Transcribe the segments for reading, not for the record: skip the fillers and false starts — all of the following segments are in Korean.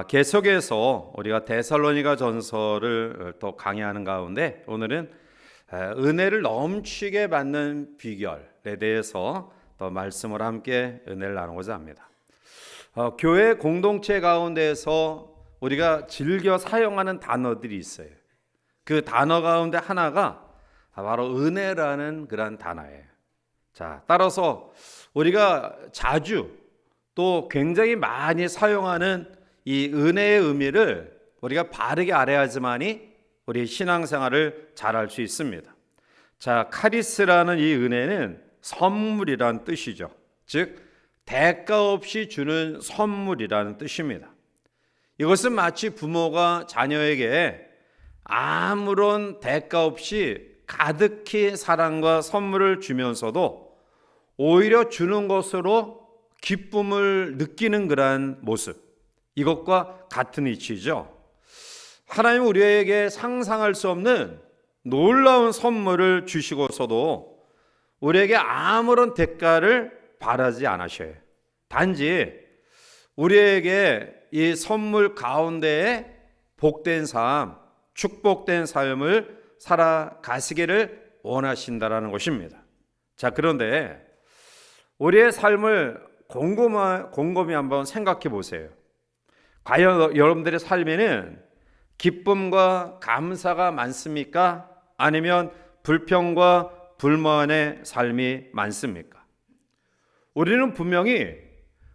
계속해서 우리가 데살로니가 전서를 또 강의하는 가운데 오늘은 은혜를 넘치게 받는 비결에 대해서 또 말씀을 함께 은혜를 나누고자 합니다. 교회 공동체 가운데에서 우리가 즐겨 사용하는 단어들이 있어요. 그 단어 가운데 하나가 바로 은혜라는 그런 단어예요. 자, 따라서 우리가 자주 또 굉장히 많이 사용하는 이 은혜의 의미를 우리가 바르게 알아야지만이 우리 신앙생활을 잘할 수 있습니다. 자, 카리스라는 이 은혜는 선물이란 뜻이죠. 즉 대가 없이 주는 선물이라는 뜻입니다. 이것은 마치 부모가 자녀에게 아무런 대가 없이 가득히 사랑과 선물을 주면서도 오히려 주는 것으로 기쁨을 느끼는 그러한 모습, 이것과 같은 이치죠. 하나님은 우리에게 상상할 수 없는 놀라운 선물을 주시고서도 우리에게 아무런 대가를 바라지 않으셔요. 단지 우리에게 이 선물 가운데에 복된 삶, 축복된 삶을 살아가시기를 원하신다라는 것입니다. 자, 그런데 우리의 삶을 곰곰이 한번 생각해 보세요. 과연 여러분들의 삶에는 기쁨과 감사가 많습니까? 아니면 불평과 불만의 삶이 많습니까? 우리는 분명히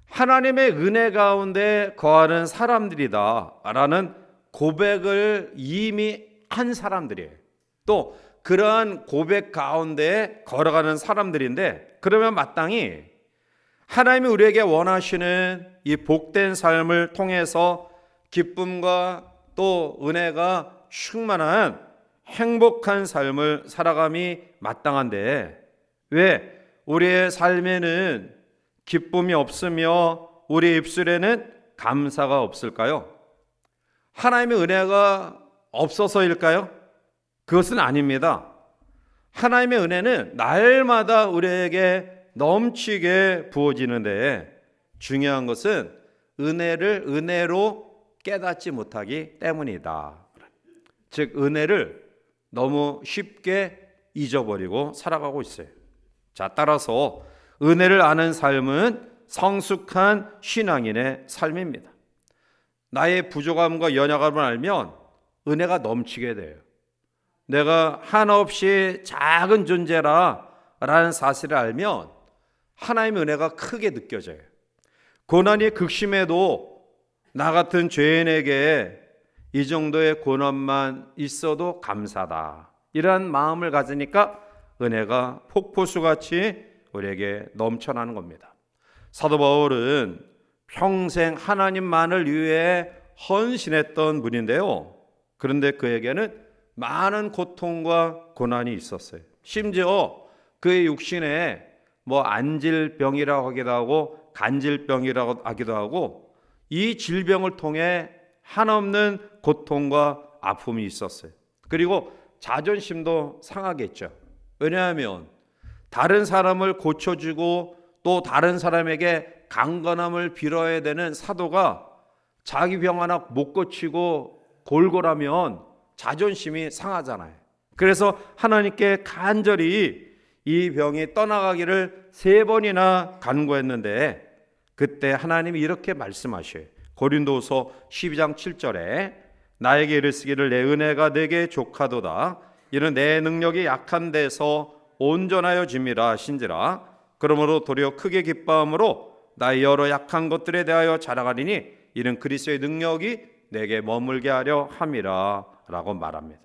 하나님의 은혜 가운데 거하는 사람들이다라는 고백을 이미 한 사람들이에요. 또 그러한 고백 가운데 걸어가는 사람들인데, 그러면 마땅히 하나님이 우리에게 원하시는 이 복된 삶을 통해서 기쁨과 또 은혜가 충만한 행복한 삶을 살아감이 마땅한데, 왜 우리의 삶에는 기쁨이 없으며 우리 입술에는 감사가 없을까요? 하나님의 은혜가 없어서일까요? 그것은 아닙니다. 하나님의 은혜는 날마다 우리에게 넘치게 부어지는데, 중요한 것은 은혜를 은혜로 깨닫지 못하기 때문이다. 즉 은혜를 너무 쉽게 잊어버리고 살아가고 있어요. 자, 따라서 은혜를 아는 삶은 성숙한 신앙인의 삶입니다. 나의 부족함과 연약함을 알면 은혜가 넘치게 돼요. 내가 한없이 작은 존재라는 사실을 알면 하나님의 은혜가 크게 느껴져요. 고난이 극심해도 나 같은 죄인에게 이 정도의 고난만 있어도 감사다, 이러한 마음을 가지니까 은혜가 폭포수같이 우리에게 넘쳐나는 겁니다. 사도 바울은 평생 하나님만을 위해 헌신했던 분인데요, 그런데 그에게는 많은 고통과 고난이 있었어요. 심지어 그의 육신에 안질병이라고 하기도 하고 간질병이라고 하기도 하고, 이 질병을 통해 한없는 고통과 아픔이 있었어요. 그리고 자존심도 상하겠죠. 왜냐하면 다른 사람을 고쳐주고 또 다른 사람에게 강건함을 빌어야 되는 사도가 자기 병 하나 못 고치고 골골하면 자존심이 상하잖아요. 그래서 하나님께 간절히 이 병이 떠나가기를 3번이나 간구했는데, 그때 하나님이 이렇게 말씀하셔요. 고린도후서 12장 7절에 나에게 이르시기를 내 은혜가 내게 족하도다, 이는 내 능력이 약한 데서 온전하여 짐이라 하신지라. 그러므로 도리어 크게 기뻐함으로 나의 여러 약한 것들에 대하여 자랑하리니 이는 그리스도의 능력이 내게 머물게 하려 함이라 라고 말합니다.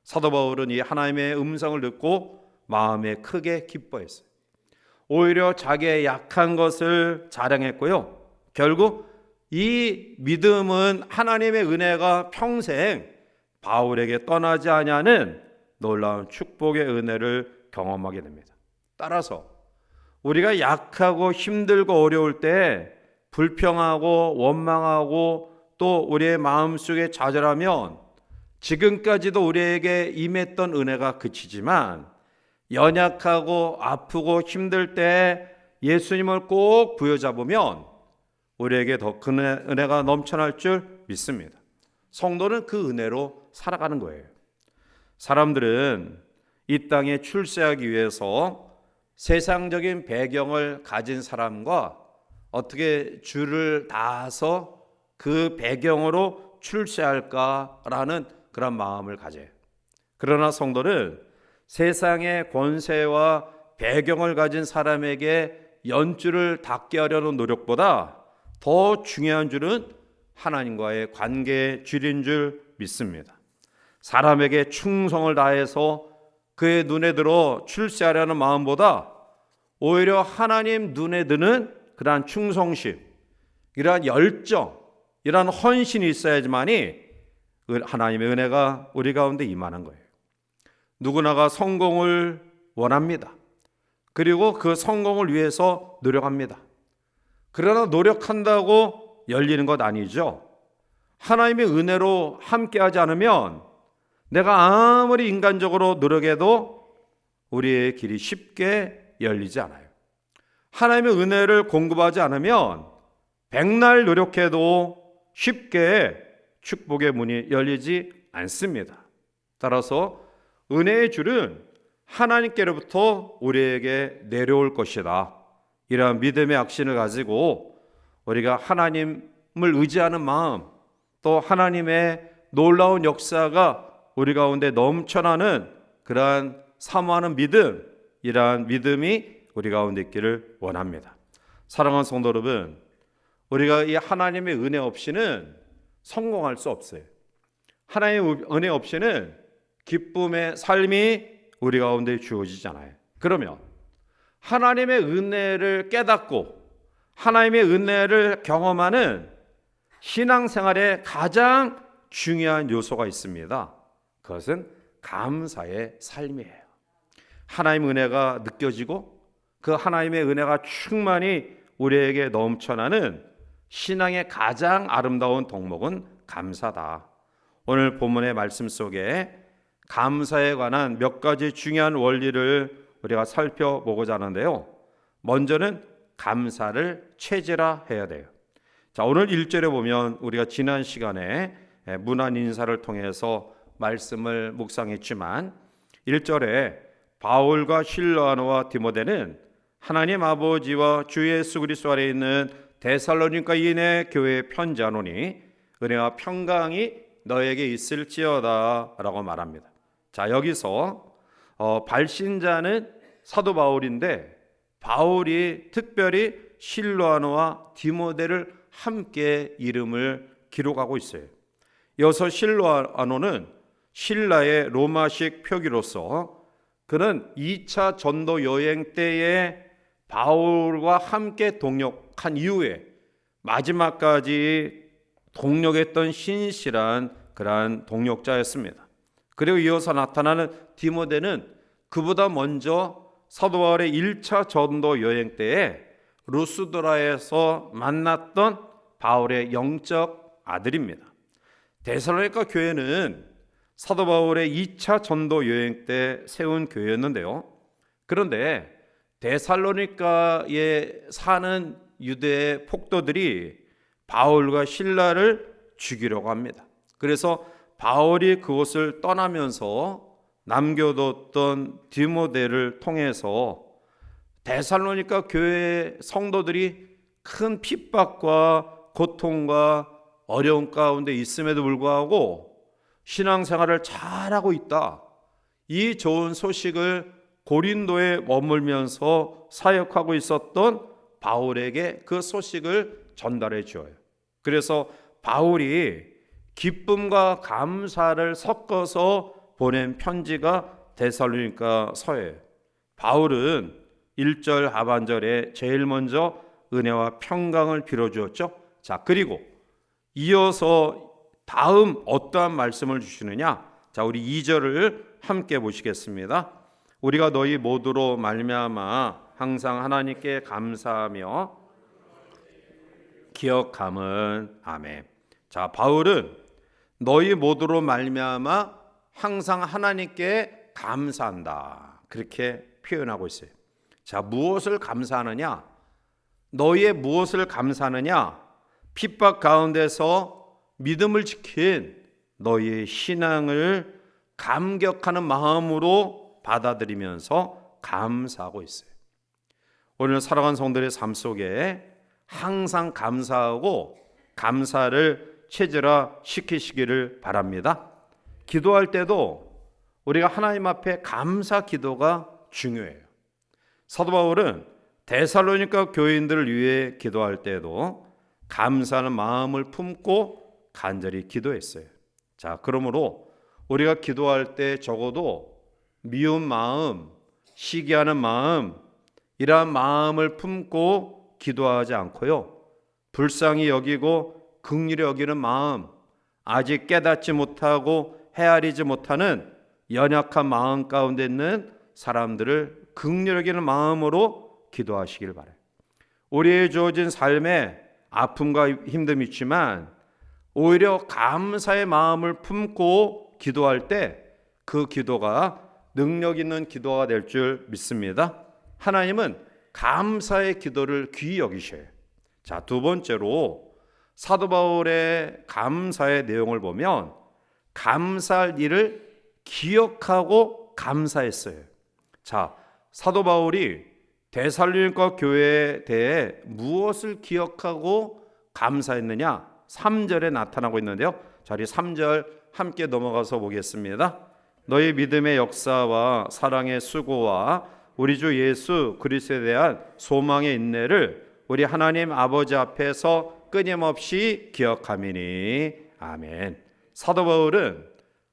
사도 바울은 이 하나님의 음성을 듣고 마음에 크게 기뻐했어요. 오히려 자기의 약한 것을 자랑했고요, 결국 이 믿음은 하나님의 은혜가 평생 바울에게 떠나지 아니하는 놀라운 축복의 은혜를 경험하게 됩니다. 따라서 우리가 약하고 힘들고 어려울 때 불평하고 원망하고 또 우리의 마음속에 좌절하면 지금까지도 우리에게 임했던 은혜가 그치지만, 연약하고 아프고 힘들 때 예수님을 꼭 부여잡으면 우리에게 더 큰 은혜가 넘쳐날 줄 믿습니다. 성도는 그 은혜로 살아가는 거예요. 사람들은 이 땅에 출세하기 위해서 세상적인 배경을 가진 사람과 어떻게 줄을 닿아서 그 배경으로 출세할까라는 그런 마음을 가져요. 그러나 성도는 세상의 권세와 배경을 가진 사람에게 연줄을 닿게 하려는 노력보다 더 중요한 줄은 하나님과의 관계의 줄인 줄 믿습니다. 사람에게 충성을 다해서 그의 눈에 들어 출세하려는 마음보다 오히려 하나님 눈에 드는 그러한 충성심, 이러한 열정, 이러한 헌신이 있어야지만이 하나님의 은혜가 우리 가운데 임하는 거예요. 누구나가 성공을 원합니다. 그리고 그 성공을 위해서 노력합니다. 그러나 노력한다고 열리는 것 아니죠. 하나님의 은혜로 함께하지 않으면 내가 아무리 인간적으로 노력해도 우리의 길이 쉽게 열리지 않아요. 하나님의 은혜를 공급하지 않으면 백날 노력해도 쉽게 축복의 문이 열리지 않습니다. 따라서 은혜의 줄은 하나님께로부터 우리에게 내려올 것이다. 이러한 믿음의 확신을 가지고 우리가 하나님을 의지하는 마음, 또 하나님의 놀라운 역사가 우리 가운데 넘쳐나는 그러한 사모하는 믿음, 이러한 믿음이 우리 가운데 있기를 원합니다. 사랑하는 성도 여러분, 우리가 이 하나님의 은혜 없이는 성공할 수 없어요. 하나님의 은혜 없이는 기쁨의 삶이 우리 가운데 주어지잖아요. 그러면 하나님의 은혜를 깨닫고 하나님의 은혜를 경험하는 신앙생활에 가장 중요한 요소가 있습니다. 그것은 감사의 삶이에요. 하나님의 은혜가 느껴지고 그 하나님의 은혜가 충만히 우리에게 넘쳐나는 신앙의 가장 아름다운 덕목은 감사다. 오늘 본문의 말씀 속에 감사에 관한 몇 가지 중요한 원리를 우리가 살펴보고자 하는데요. 먼저는 감사를 체질화해야 돼요. 자, 오늘 1절에 보면 우리가 지난 시간에 문안 인사를 통해서 말씀을 묵상했지만 1절에 바울과 실라노와 디모데는 하나님 아버지와 주 예수 그리스도 안에 있는 데살로니가인의 교회에 편지하노니 은혜와 평강이 너에게 있을지어다 라고 말합니다. 자, 여기서 발신자는 사도 바울인데 바울이 특별히 실로아노와 디모데를 함께 이름을 기록하고 있어요. 이어서 실로아노는 신라의 로마식 표기로서 그는 2차 전도 여행 때에 바울과 함께 동역한 이후에 마지막까지 동역했던 신실한 그러한 동역자였습니다. 그리고 이어서 나타나는 디모데는 그보다 먼저 사도 바울의 1차 전도 여행 때에 루스드라에서 만났던 바울의 영적 아들입니다. 데살로니가 교회는 사도 바울의 2차 전도 여행 때 세운 교회였는데요. 그런데 데살로니가에 사는 유대 폭도들이 바울과 실라를 죽이려고 합니다. 그래서 바울이 그곳을 떠나면서 남겨뒀던 디모데를 통해서 데살로니가 교회 성도들이 큰 핍박과 고통과 어려움 가운데 있음에도 불구하고 신앙생활을 잘하고 있다. 이 좋은 소식을 고린도에 머물면서 사역하고 있었던 바울에게 그 소식을 전달해 주어요. 그래서 바울이 기쁨과 감사를 섞어서 보낸 편지가 데살로니가 서예요. 바울은 1절 하반절에 제일 먼저 은혜와 평강을 빌어주었죠. 자, 그리고 이어서 다음 어떠한 말씀을 주시느냐? 자, 우리 2절을 함께 보시겠습니다. 우리가 너희 모두로 말미암아 항상 하나님께 감사하며 기억함은 아멘. 자, 바울은 너희 모두로 말미암아 항상 하나님께 감사한다. 그렇게 표현하고 있어요. 자, 무엇을 감사하느냐? 너희의 무엇을 감사하느냐? 핍박 가운데서 믿음을 지킨 너희의 신앙을 감격하는 마음으로 받아들이면서 감사하고 있어요. 오늘 살아간 성도들의 삶 속에 항상 감사하고 감사를 체질화시키시기를 바랍니다. 기도할 때도 우리가 하나님 앞에 감사 기도가 중요해요. 사도 바울은 데살로니가 교인들을 위해 기도할 때도 감사하는 마음을 품고 간절히 기도했어요. 자, 그러므로 우리가 기도할 때 적어도 미운 마음, 시기하는 마음, 이러한 마음을 품고 기도하지 않고요, 불쌍히 여기고 긍휼히 여기는 마음, 아직 깨닫지 못하고 헤아리지 못하는 연약한 마음 가운데 있는 사람들을 긍휼히 여기는 마음으로 기도하시길 바라요. 우리의 주어진 삶에 아픔과 힘듦이 있지만 오히려 감사의 마음을 품고 기도할 때 그 기도가 능력 있는 기도가 될 줄 믿습니다. 하나님은 감사의 기도를 귀히 여기셔요. 자, 두 번째로 사도 바울의 감사의 내용을 보면 감사할 일을 기억하고 감사했어요. 자, 사도 바울이 데살로니가 교회에 대해 무엇을 기억하고 감사했느냐? 3절에 나타나고 있는데요. 자, 우리 3절 함께 넘어가서 보겠습니다. 너희 믿음의 역사와 사랑의 수고와 우리 주 예수 그리스도에 대한 소망의 인내를 우리 하나님 아버지 앞에서 끊임없이 기억함이니. 아멘. 사도 바울은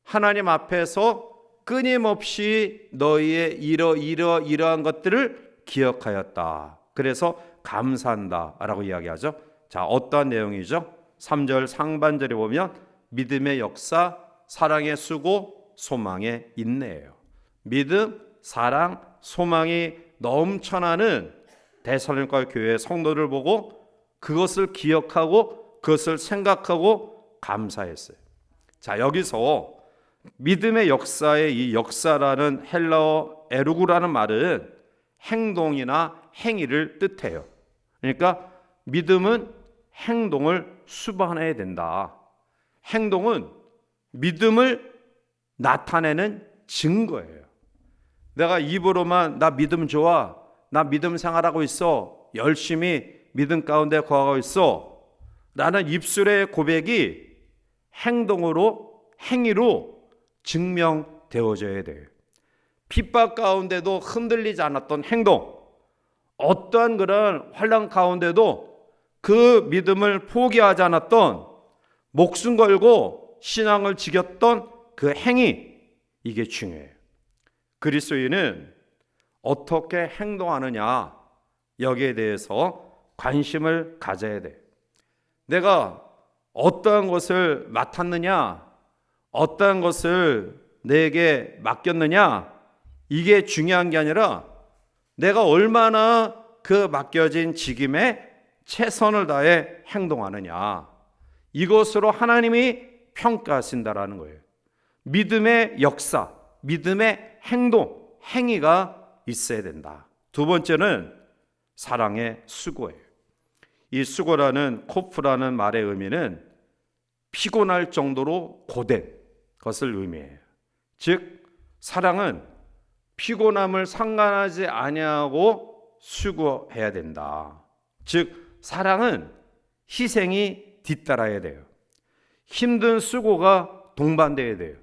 하나님 앞에서 끊임없이 너희의 이러한 것들을 기억하였다. 그래서 감사한다 라고 이야기하죠. 자, 어떠한 내용이죠? 3절 상반절에 보면 믿음의 역사, 사랑의 수고, 소망의 인내예요. 믿음, 사랑, 소망이 넘쳐나는 데살로니가 교회의 성도를 보고 그것을 기억하고 그것을 생각하고 감사했어요. 자, 여기서 믿음의 역사의 이 역사라는 헬라어 에루구라는 말은 행동이나 행위를 뜻해요. 그러니까 믿음은 행동을 수반해야 된다. 행동은 믿음을 나타내는 증거예요. 내가 입으로만 나 믿음 좋아, 나 믿음 생활하고 있어, 열심히 믿음 가운데 거하고 있어 라는 입술의 고백이 행동으로, 행위로 증명되어져야 돼요. 핍박 가운데도 흔들리지 않았던 행동, 어떠한 그런 환난 가운데도 그 믿음을 포기하지 않았던, 목숨 걸고 신앙을 지켰던 그 행위, 이게 중요해요. 그리스도인은 어떻게 행동하느냐, 여기에 대해서 관심을 가져야 돼요. 내가 어떠한 것을 맡았느냐, 어떠한 것을 내게 맡겼느냐, 이게 중요한 게 아니라 내가 얼마나 그 맡겨진 직임에 최선을 다해 행동하느냐, 이것으로 하나님이 평가하신다라는 거예요. 믿음의 역사, 믿음의 행동, 행위가 있어야 된다. 두 번째는 사랑의 수고예요. 이 수고라는 코프라는 말의 의미는 피곤할 정도로 고된 것을 의미해요. 즉 사랑은 피곤함을 상관하지 아니하고 수고해야 된다. 즉 사랑은 희생이 뒤따라야 돼요. 힘든 수고가 동반돼야 돼요.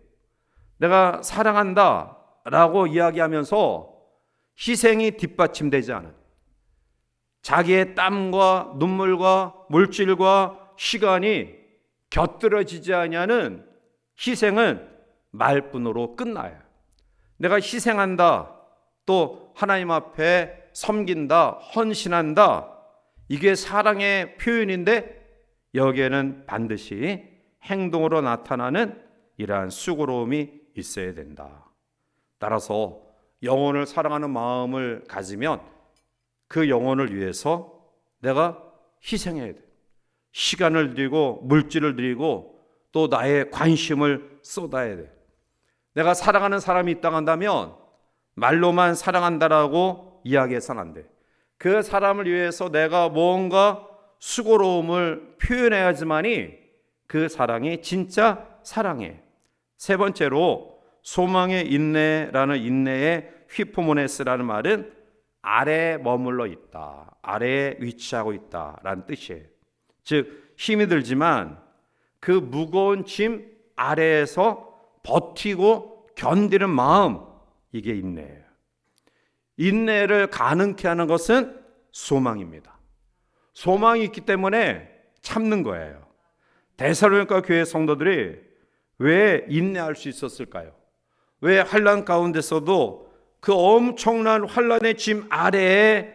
내가 사랑한다 라고 이야기하면서 희생이 뒷받침되지 않은, 자기의 땀과 눈물과 물질과 시간이 곁들여지지 아니하는 희생은 말뿐으로 끝나요. 내가 희생한다, 또 하나님 앞에 섬긴다, 헌신한다, 이게 사랑의 표현인데 여기에는 반드시 행동으로 나타나는 이러한 수고로움이 있어야 된다. 따라서 영혼을 사랑하는 마음을 가지면 그 영혼을 위해서 내가 희생해야 돼. 시간을 들이고 물질을 들이고 또 나의 관심을 쏟아야 돼. 내가 사랑하는 사람이 있다고 한다면 말로만 사랑한다라고 이야기해서는 안 돼. 그 사람을 위해서 내가 뭔가 수고로움을 표현해야지만이 그 사랑이 진짜 사랑이에요. 세 번째로 소망의 인내라는 인내의 휘포모네스라는 말은 아래에 머물러 있다, 아래에 위치하고 있다라는 뜻이에요. 즉 힘이 들지만 그 무거운 짐 아래에서 버티고 견디는 마음, 이게 인내예요. 인내를 가능케 하는 것은 소망입니다. 소망이 있기 때문에 참는 거예요. 데살로니가 교회 성도들이 왜 인내할 수 있었을까요? 왜 환난 가운데서도 그 엄청난 환난의 짐 아래에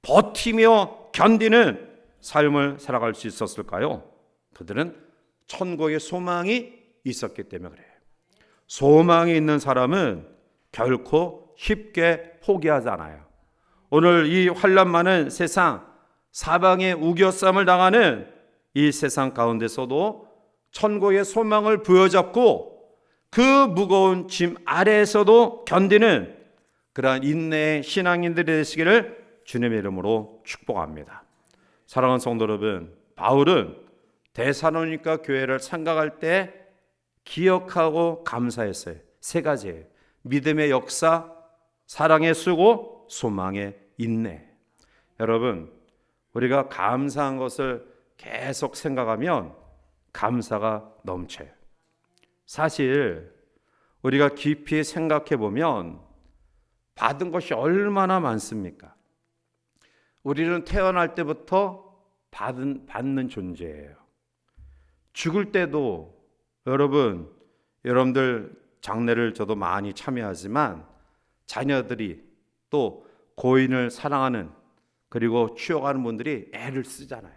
버티며 견디는 삶을 살아갈 수 있었을까요? 그들은 천국의 소망이 있었기 때문에 그래요. 소망이 있는 사람은 결코 쉽게 포기하지 않아요. 오늘 이 환난 많은 세상, 사방에 우겨쌈을 당하는 이 세상 가운데서도 천국의 소망을 부여잡고 그 무거운 짐 아래에서도 견디는 그러한 인내의 신앙인들이 되시기를 주님의 이름으로 축복합니다. 사랑하는 성도 여러분, 바울은 데살로니가 교회를 생각할 때 기억하고 감사했어요. 세 가지예요. 믿음의 역사, 사랑의 수고, 소망의 인내. 여러분, 우리가 감사한 것을 계속 생각하면 감사가 넘쳐요. 사실 우리가 깊이 생각해 보면 받은 것이 얼마나 많습니까? 우리는 태어날 때부터 받는 존재예요. 죽을 때도 여러분들 장례를 저도 많이 참여하지만 자녀들이 또 고인을 사랑하는 그리고 추억하는 분들이 애를 쓰잖아요.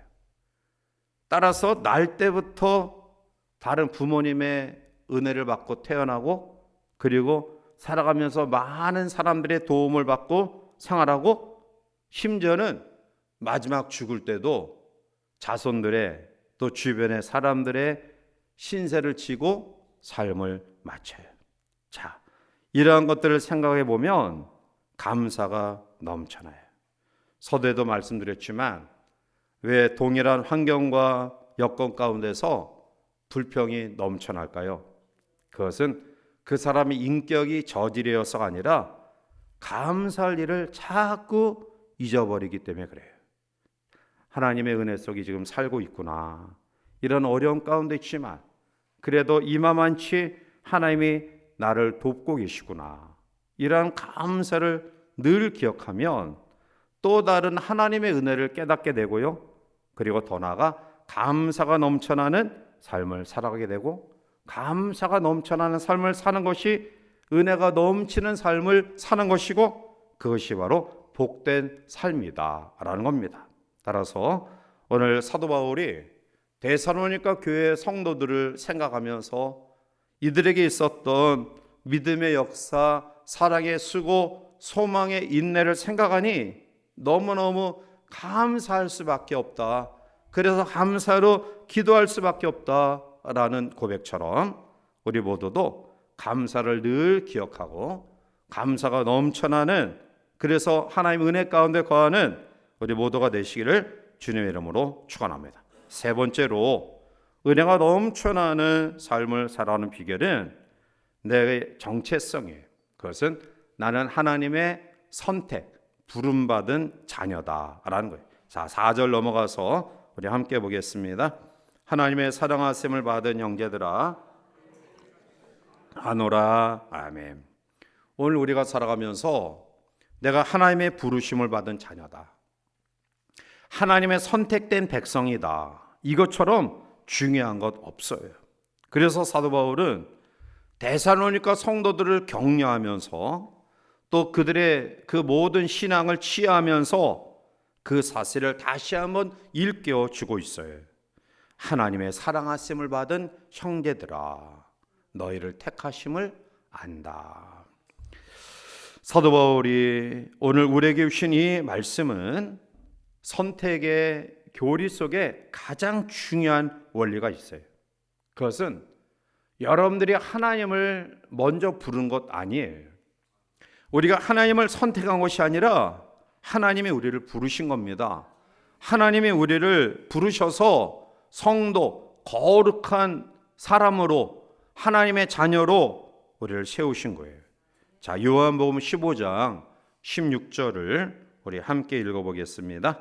따라서 날 때부터 다른 부모님의 은혜를 받고 태어나고 그리고 살아가면서 많은 사람들의 도움을 받고 생활하고 심지어는 마지막 죽을 때도 자손들의 또 주변의 사람들의 신세를 지고 삶을 마쳐요. 자, 이러한 것들을 생각해 보면 감사가 넘쳐나요. 서두에도 말씀드렸지만 왜 동일한 환경과 여건 가운데서 불평이 넘쳐날까요? 그것은 그 사람의 인격이 저질이어서가 아니라 감사할 일을 자꾸 잊어버리기 때문에 그래요. 하나님의 은혜 속에 지금 살고 있구나. 이런 어려운 가운데 있지만 그래도 이마만치 하나님이 나를 돕고 계시구나. 이러한 감사를 늘 기억하면 또 다른 하나님의 은혜를 깨닫게 되고요. 그리고 더 나아가 감사가 넘쳐나는 삶을 살아가게 되고 감사가 넘쳐나는 삶을 사는 것이 은혜가 넘치는 삶을 사는 것이고 그것이 바로 복된 삶이다라는 겁니다. 따라서 오늘 사도 바울이 데살로니가 교회 성도들을 생각하면서 이들에게 있었던 믿음의 역사, 사랑의 수고, 소망의 인내를 생각하니 너무너무 감사할 수밖에 없다. 그래서 감사로 기도할 수밖에 없다라는 고백처럼 우리 모두도 감사를 늘 기억하고 감사가 넘쳐나는 그래서 하나님 은혜 가운데 거하는 우리 모두가 되시기를 주님의 이름으로 축원합니다. 세 번째로 은혜가 넘쳐나는 삶을 살아가는 비결은 내 정체성이에요. 그것은 나는 하나님의 선택, 부름받은 자녀다라는 거예요. 자, 4절 넘어가서 우리 함께 보겠습니다. 하나님의 사랑하심을 받은 형제들아 하노라. 아멘. 오늘 우리가 살아가면서 내가 하나님의 부르심을 받은 자녀다. 하나님의 선택된 백성이다. 이것처럼 중요한 것 없어요. 그래서 사도 바울은 데살로니가 성도들을 격려하면서 또 그들의 그 모든 신앙을 치하하면서 그 사실을 다시 한번 일깨워 주고 있어요. 하나님의 사랑하심을 받은 형제들아 너희를 택하심을 안다. 사도 바울이 오늘 우리에게 주신 이 말씀은 선택의 교리 속에 가장 중요한 원리가 있어요. 그것은 여러분들이 하나님을 먼저 부른 것 아니에요. 우리가 하나님을 선택한 것이 아니라 하나님이 우리를 부르신 겁니다. 하나님이 우리를 부르셔서 성도, 거룩한 사람으로, 하나님의 자녀로 우리를 세우신 거예요. 자, 요한복음 15장 16절을 우리 함께 읽어보겠습니다.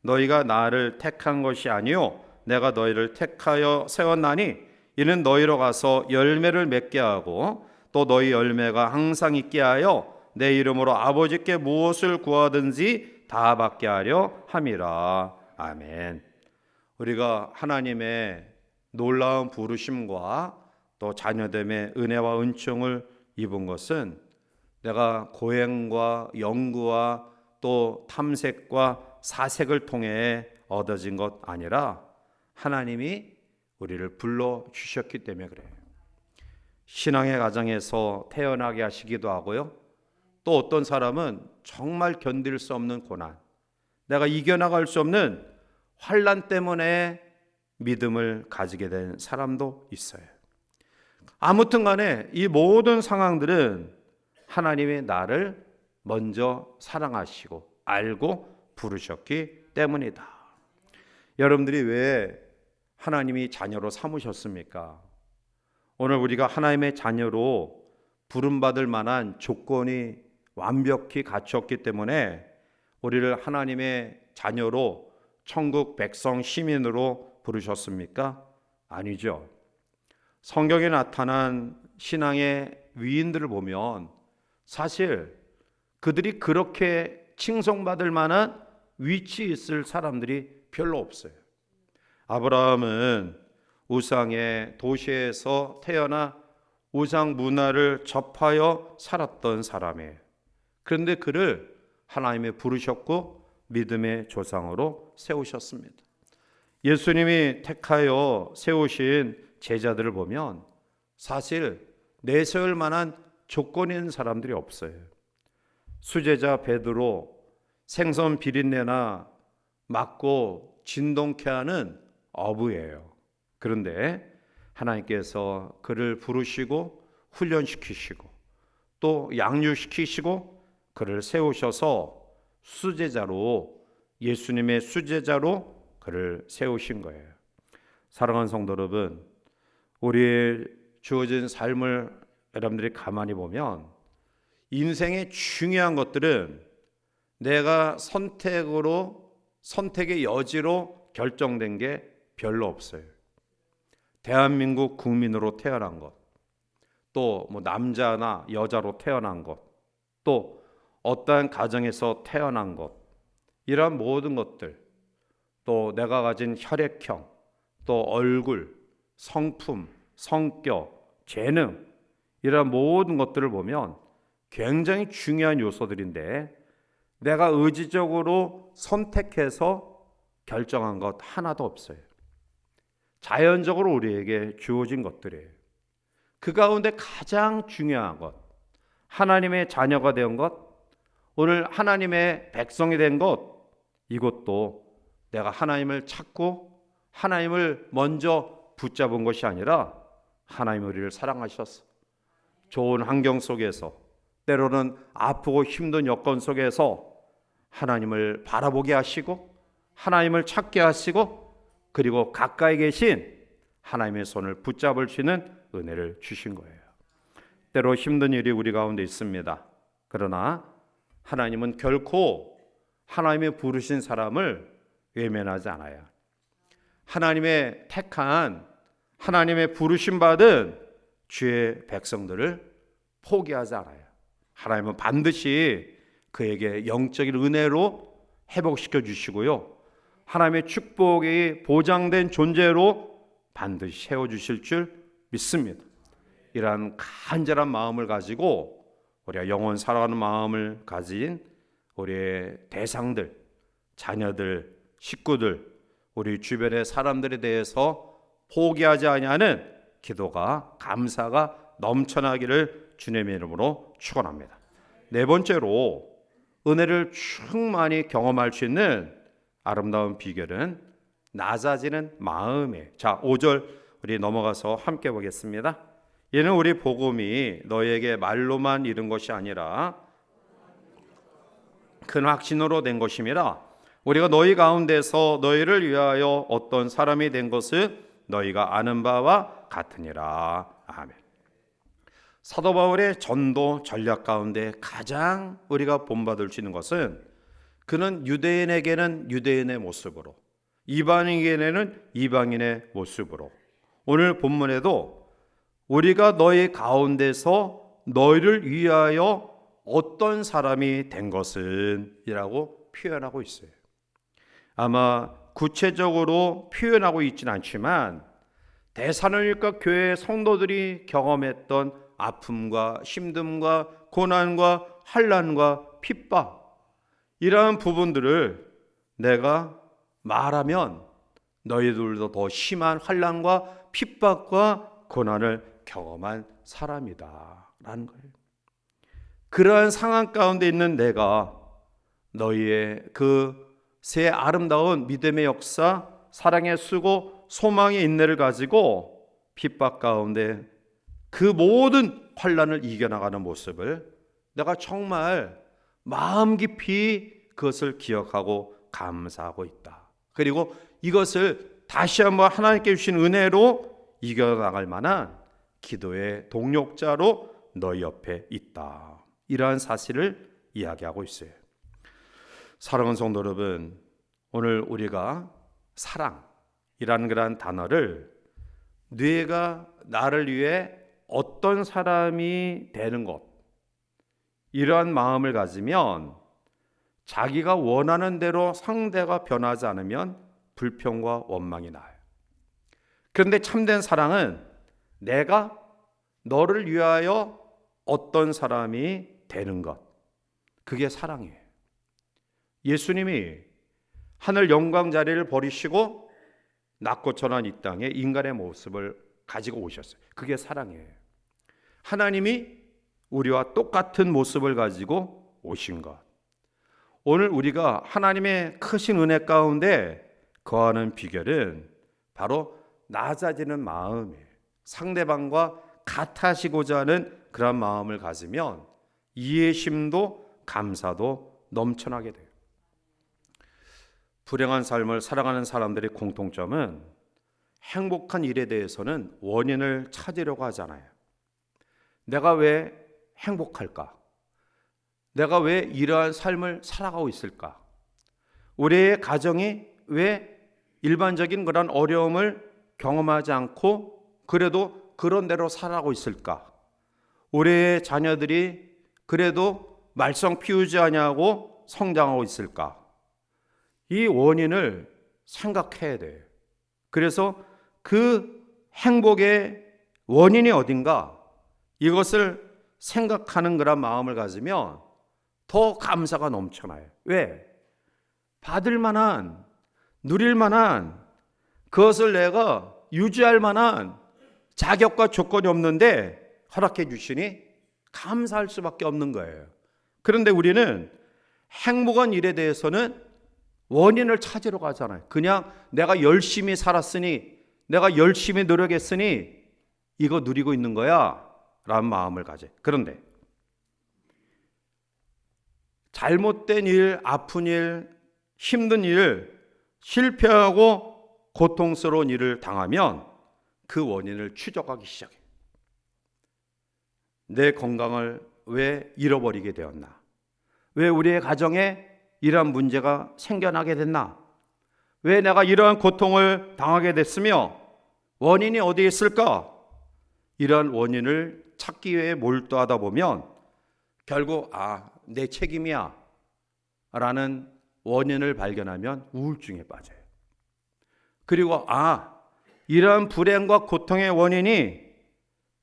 너희가 나를 택한 것이 아니요 내가 너희를 택하여 세웠나니 이는 너희로 가서 열매를 맺게 하고 또 너희 열매가 항상 있게 하여 내 이름으로 아버지께 무엇을 구하든지 다 받게 하려 함이라. 아멘. 우리가 하나님의 놀라운 부르심과 또 자녀됨의 은혜와 은총을 입은 것은 내가 고행과 연구와 또 탐색과 사색을 통해 얻어진 것 아니라 하나님이 우리를 불러주셨기 때문에 그래요. 신앙의 가정에서 태어나게 하시기도 하고요. 또 어떤 사람은 정말 견딜 수 없는 고난, 내가 이겨나갈 수 없는 환난 때문에 믿음을 가지게 된 사람도 있어요. 아무튼 간에 이 모든 상황들은 하나님이 나를 먼저 사랑하시고 알고 부르셨기 때문이다. 여러분들이 왜 하나님이 자녀로 삼으셨습니까? 오늘 우리가 하나님의 자녀로 부름받을 만한 조건이 완벽히 갖췄기 때문에 우리를 하나님의 자녀로 천국 백성 시민으로 부르셨습니까? 아니죠. 성경에 나타난 신앙의 위인들을 보면 사실 그들이 그렇게 칭송받을 만한 위치에 있을 사람들이 별로 없어요. 아브라함은 우상의 도시에서 태어나 우상 문화를 접하여 살았던 사람이에요. 그런데 그를 하나님이 부르셨고 믿음의 조상으로 세우셨습니다. 예수님이 택하여 세우신 제자들을 보면 사실 내세울 만한 조건이 있는 사람들이 없어요. 수제자 베드로 생선 비린내나 맡고 진동케 하는 어부예요. 그런데 하나님께서 그를 부르시고 훈련시키시고 또 양육시키시고 그를 세우셔서 수제자로, 예수님의 수제자로 그를 세우신 거예요. 사랑하는 성도 여러분, 우리의 주어진 삶을 여러분들이 가만히 보면 인생의 중요한 것들은 내가 선택의 여지로 결정된 게 별로 없어요. 대한민국 국민으로 태어난 것, 또 남자나 여자로 태어난 것, 또 어떠한 가정에서 태어난 것, 이러한 모든 것들, 또 내가 가진 혈액형, 또 얼굴, 성품, 성격, 재능, 이러한 모든 것들을 보면 굉장히 중요한 요소들인데 내가 의지적으로 선택해서 결정한 것 하나도 없어요. 자연적으로 우리에게 주어진 것들이에요. 그 가운데 가장 중요한 것, 하나님의 자녀가 된 것, 오늘 하나님의 백성이 된 것, 이것도 내가 하나님을 찾고 하나님을 먼저 붙잡은 것이 아니라 하나님이 우리를 사랑하셨어. 좋은 환경 속에서, 때로는 아프고 힘든 여건 속에서 하나님을 바라보게 하시고 하나님을 찾게 하시고 그리고 가까이 계신 하나님의 손을 붙잡을 수 있는 은혜를 주신 거예요. 때로 힘든 일이 우리 가운데 있습니다. 그러나 하나님은 결코 하나님의 부르신 사람을 외면하지 않아요. 하나님의 택한, 하나님의 부르심 받은 주의 백성들을 포기하지 않아요. 하나님은 반드시 그에게 영적인 은혜로 회복시켜 주시고요, 하나님의 축복이 보장된 존재로 반드시 세워주실 줄 믿습니다. 이러한 간절한 마음을 가지고 우리가 영원 살아가는 마음을 가진 우리의 대상들, 자녀들, 식구들, 우리 주변의 사람들에 대해서 포기하지 아니하는 기도가, 감사가 넘쳐나기를 주님의 이름으로 축원합니다. 네 번째로 은혜를 충만히 경험할 수 있는 아름다운 비결은 낮아지는 마음이에요. 자, 5절 우리 넘어가서 함께 보겠습니다. 이는 우리 복음이 너희에게 말로만 이른 것이 아니라 큰 확신으로 된 것임이라. 우리가 너희 가운데서 너희를 위하여 어떤 사람이 된 것을 너희가 아는 바와 같으니라. 아멘. 사도 바울의 전도 전략 가운데 가장 우리가 본받을 수 있는 것은 그는 유대인에게는 유대인의 모습으로, 이방인에게는 이방인의 모습으로, 오늘 본문에도 우리가 너희 가운데서 너희를 위하여 어떤 사람이 된 것은 이라고 표현하고 있어요. 아마 구체적으로 표현하고 있지는 않지만 데살로니가 교회 성도들이 경험했던 아픔과 힘듦과 고난과 환난과 핍박, 이러한 부분들을 내가 말하면 너희들도 더 심한 환난과 핍박과 고난을 경험한 사람이다 라는 거예요. 그러한 상황 가운데 있는 내가 너희의 그 새 아름다운 믿음의 역사, 사랑의 수고, 소망의 인내를 가지고 핍박 가운데 그 모든 환난을 이겨나가는 모습을 내가 정말 마음 깊이 그것을 기억하고 감사하고 있다. 그리고 이것을 다시 한번 하나님께 주신 은혜로 이겨나갈 만한 기도의 동력자로 너희 옆에 있다. 이러한 사실을 이야기하고 있어요. 사랑하는 성도 여러분, 오늘 우리가 사랑이라는 그런 단어를 네가 나를 위해 어떤 사람이 되는 것, 이러한 마음을 가지면 자기가 원하는 대로 상대가 변하지 않으면 불평과 원망이 나요. 그런데 참된 사랑은 내가 너를 위하여 어떤 사람이 되는 것, 그게 사랑이에요. 예수님이 하늘 영광 자리를 버리시고 낮고 천한 이 땅에 인간의 모습을 가지고 오셨어요. 그게 사랑이에요. 하나님이 우리와 똑같은 모습을 가지고 오신 것. 오늘 우리가 하나님의 크신 은혜 가운데 거하는 비결은 바로 낮아지는 마음이에요. 상대방과 같아지고자 하는 그런 마음을 가지면 이해심도 감사도 넘쳐나게 돼요. 불행한 삶을 살아가는 사람들의 공통점은 행복한 일에 대해서는 원인을 찾으려고 하잖아요. 내가 왜 행복할까? 내가 왜 이러한 삶을 살아가고 있을까? 우리의 가정이 왜 일반적인 그런 어려움을 경험하지 않고 그래도 그런 대로 살아가고 있을까? 우리의 자녀들이 그래도 말썽 피우지 않냐고 성장하고 있을까? 이 원인을 생각해야 돼요. 그래서 그 행복의 원인이 어딘가 이것을 생각하는 그런 마음을 가지면 더 감사가 넘쳐나요. 왜? 받을 만한, 누릴 만한, 그것을 내가 유지할 만한 자격과 조건이 없는데 허락해 주시니 감사할 수밖에 없는 거예요. 그런데 우리는 행복한 일에 대해서는 원인을 찾으러 가잖아요. 그냥 내가 열심히 살았으니, 내가 열심히 노력했으니 이거 누리고 있는 거야 라는 마음을 가져요. 그런데 잘못된 일, 아픈 일, 힘든 일, 실패하고 고통스러운 일을 당하면 그 원인을 추적하기 시작해요. 내 건강을 왜 잃어버리게 되었나? 왜 우리의 가정에 이러한 문제가 생겨나게 됐나? 왜 내가 이러한 고통을 당하게 됐으며 원인이 어디에 있을까? 이러한 원인을 찾기 위해 몰두하다 보면 결국 내 책임이야 라는 원인을 발견하면 우울증에 빠져요. 그리고 이러한 불행과 고통의 원인이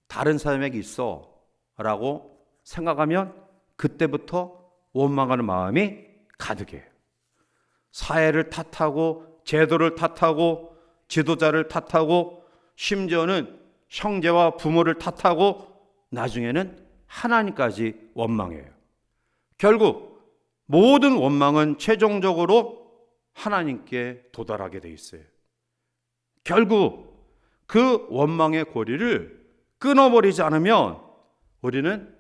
다른 사람에게 있어 라고 생각하면 그때부터 원망하는 마음이 가득해요. 사회를 탓하고 제도를 탓하고 지도자를 탓하고 심지어는 형제와 부모를 탓하고 나중에는 하나님까지 원망해요. 결국 모든 원망은 최종적으로 하나님께 도달하게 돼 있어요. 결국 그 원망의 고리를 끊어버리지 않으면 우리는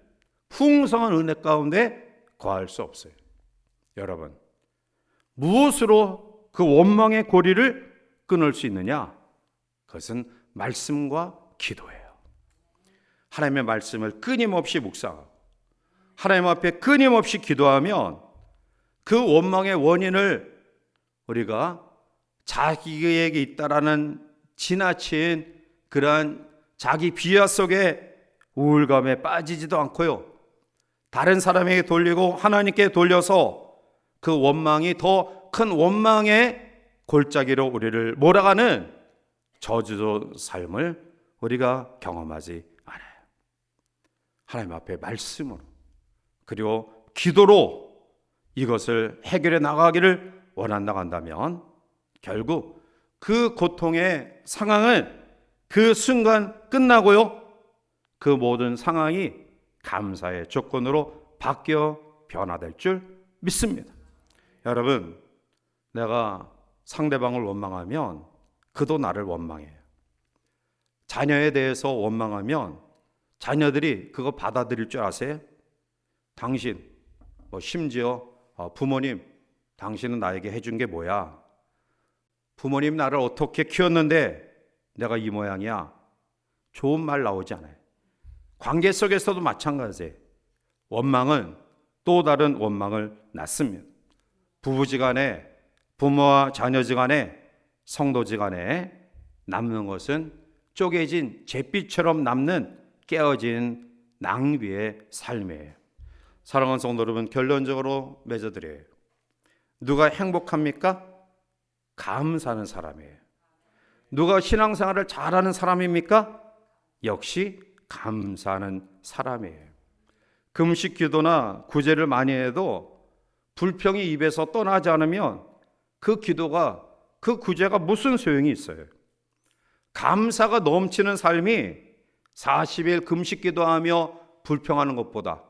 풍성한 은혜 가운데 거할 수 없어요. 여러분, 무엇으로 그 원망의 고리를 끊을 수 있느냐? 그것은 말씀과 기도예요. 하나님의 말씀을 끊임없이 묵상하고 하나님 앞에 끊임없이 기도하면 그 원망의 원인을 우리가 자기에게 있다라는 지나친 그러한 자기 비하 속에 우울감에 빠지지도 않고요. 다른 사람에게 돌리고 하나님께 돌려서 그 원망이 더 큰 원망의 골짜기로 우리를 몰아가는 저주도 삶을 우리가 경험하지 않아요. 하나님 앞에 말씀으로 그리고 기도로 이것을 해결해 나가기를 원한다고 한다면 결국 그 고통의 상황은 그 순간 끝나고요. 그 모든 상황이 감사의 조건으로 바뀌어 변화될 줄 믿습니다. 여러분, 내가 상대방을 원망하면 그도 나를 원망해요. 자녀에 대해서 원망하면 자녀들이 그거 받아들일 줄 아세요? 당신, 심지어 부모님, 당신은 나에게 해준 게 뭐야? 부모님 나를 어떻게 키웠는데 내가 이 모양이야? 좋은 말 나오지 않아요. 관계 속에서도 마찬가지예요. 원망은 또 다른 원망을 낳습니다. 부부지간에, 부모와 자녀지간에, 성도지간에 남는 것은 쪼개진 잿빛처럼 남는 깨어진 낭비의 삶이에요. 사랑하는 성도 여러분, 결론적으로 맺어드려요. 누가 행복합니까? 감사하는 사람이에요. 누가 신앙생활을 잘하는 사람입니까? 역시 감사하는 사람이에요. 금식 기도나 구제를 많이 해도 불평이 입에서 떠나지 않으면 그 기도가, 그 구제가 무슨 소용이 있어요? 감사가 넘치는 삶이 40일 금식 기도하며 불평하는 것보다,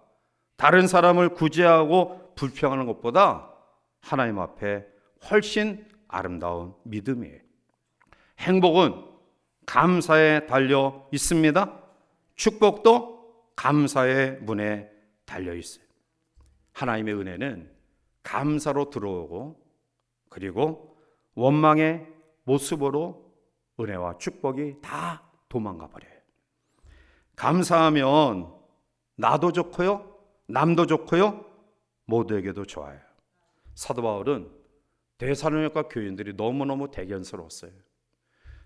다른 사람을 구제하고 불평하는 것보다 하나님 앞에 훨씬 아름다운 믿음이에요. 행복은 감사에 달려 있습니다. 축복도 감사의 문에 달려 있어요. 하나님의 은혜는 감사로 들어오고 그리고 원망의 모습으로 은혜와 축복이 다 도망가 버려요. 감사하면 나도 좋고요, 남도 좋고요, 모두에게도 좋아요. 사도 바울은 데살로니가 교인들이 너무너무 대견스러웠어요.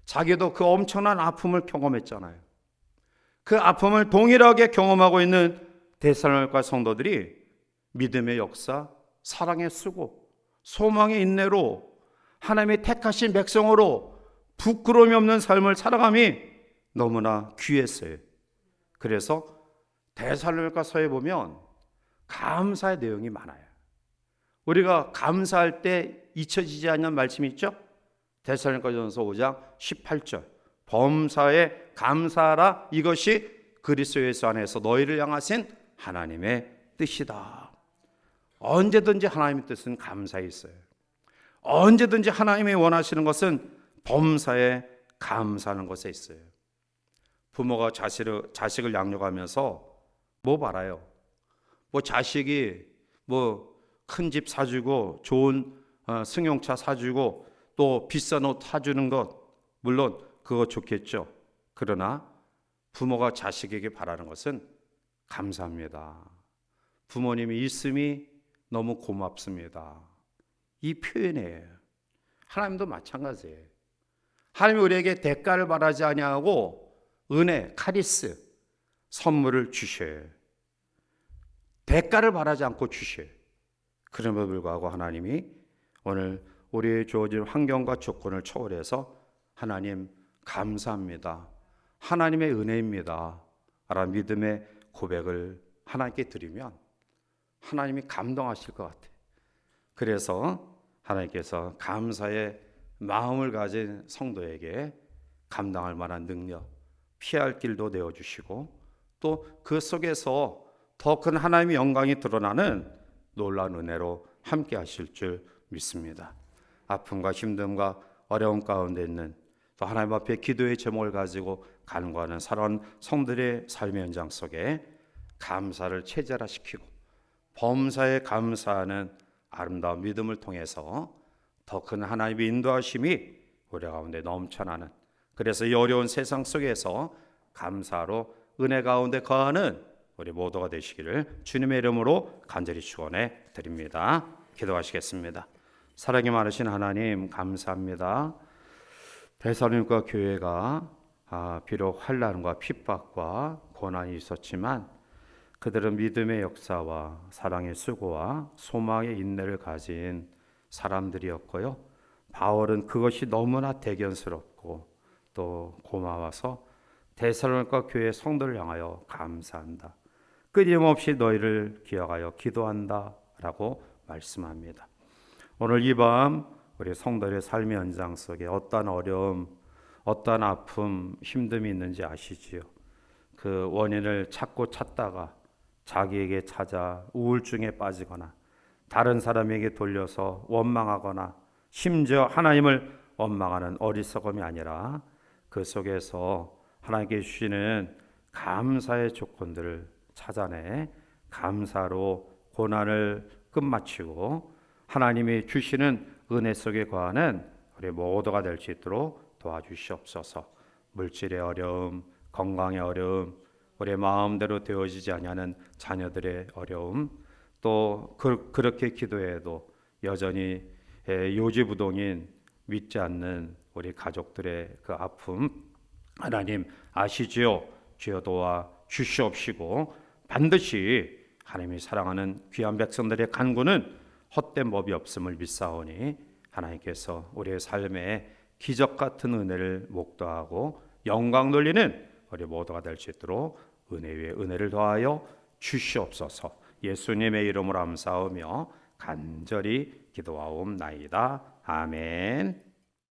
자기도 그 엄청난 아픔을 경험했잖아요. 그 아픔을 동일하게 경험하고 있는 데살로니가 성도들이 믿음의 역사, 사랑의 수고, 소망의 인내로 하나님의 택하신 백성으로 부끄러움이 없는 삶을 살아감이 너무나 귀했어요. 그래서 데살로니가서에 보면 감사의 내용이 많아요. 우리가 감사할 때 잊혀지지 않는 말씀이 있죠? 데살로니가전서 5장 18절 범사에 감사하라, 이것이 그리스도 예수 안에서 너희를 향하신 하나님의 뜻이다. 언제든지 하나님의 뜻은 감사에 있어요. 언제든지 하나님이 원하시는 것은 범사에 감사하는 것에 있어요. 부모가 자식을 양육하면서 뭐 바라요? 자식이 큰 집 사주고 좋은 승용차 사주고 또 비싼 옷 사주는 것, 물론 그거 좋겠죠. 그러나 부모가 자식에게 바라는 것은 감사합니다. 부모님이 있음이 너무 고맙습니다. 이 표현이에요. 하나님도 마찬가지예요. 하나님이 우리에게 대가를 바라지 아니하고 은혜, 카리스, 선물을 주셔요. 대가를 바라지 않고 주셔요. 그럼에도 불구하고 하나님이 오늘 우리의 주어진 환경과 조건을 초월해서 하나님 감사합니다, 하나님의 은혜입니다 라는 믿음의 고백을 하나님께 드리면 하나님이 감동하실 것 같아요. 그래서 하나님께서 감사의 마음을 가진 성도에게 감당할 만한 능력, 피할 길도 내어주시고 또 그 속에서 더 큰 하나님의 영광이 드러나는 놀라운 은혜로 함께 하실 줄 믿습니다. 아픔과 힘듦과 어려움 가운데 있는 또 하나님 앞에 기도의 제목을 가지고 간구하는 사랑하는 성들의 삶의 현장 속에 감사를 체질화시키고 범사에 감사하는 아름다운 믿음을 통해서 더 큰 하나님의 인도하심이 우리 가운데 넘쳐나는, 그래서 이 어려운 세상 속에서 감사로 은혜 가운데 거하는 우리 모두가 되시기를 주님의 이름으로 간절히 축원해 드립니다. 기도하시겠습니다. 사랑이 많으신 하나님, 감사합니다. 데살로니가 교회가 비록 환난과 핍박과 고난이 있었지만 그들은 믿음의 역사와 사랑의 수고와 소망의 인내를 가진 사람들이었고요. 바울은 그것이 너무나 대견스럽고 또 고마워서 데살로니가 교회 성도를 향하여 감사한다, 끊임없이 너희를 기억하여 기도한다 라고 말씀합니다. 오늘 이 밤 우리 성도의 삶의 현장 속에 어떠한 어려움, 어떠한 아픔, 힘듦이 있는지 아시지요? 그 원인을 찾다가 자기에게 찾아 우울증에 빠지거나 다른 사람에게 돌려서 원망하거나 심지어 하나님을 원망하는 어리석음이 아니라 그 속에서 하나님께 주시는 감사의 조건들을 찾아내 감사로 고난을 끝마치고 하나님이 주시는 은혜 속에 거하는 우리 모두가 될 수 있도록 도와주시옵소서. 물질의 어려움, 건강의 어려움, 우리 마음대로 되어지지 아니하는 자녀들의 어려움, 또 그렇게 기도해도 여전히 요지부동인 믿지 않는 우리 가족들의 그 아픔, 하나님 아시지요? 주여 도와 주시옵시고 반드시 하나님이 사랑하는 귀한 백성들의 간구는 헛된 법이 없음을 믿사오니 하나님께서 우리의 삶에 기적 같은 은혜를 목도하고 영광 돌리는 우리 모두가 될 수 있도록 은혜 위에 은혜를 더하여 주시옵소서. 예수님의 이름으로 감사하며 간절히 기도하옵나이다. 아멘.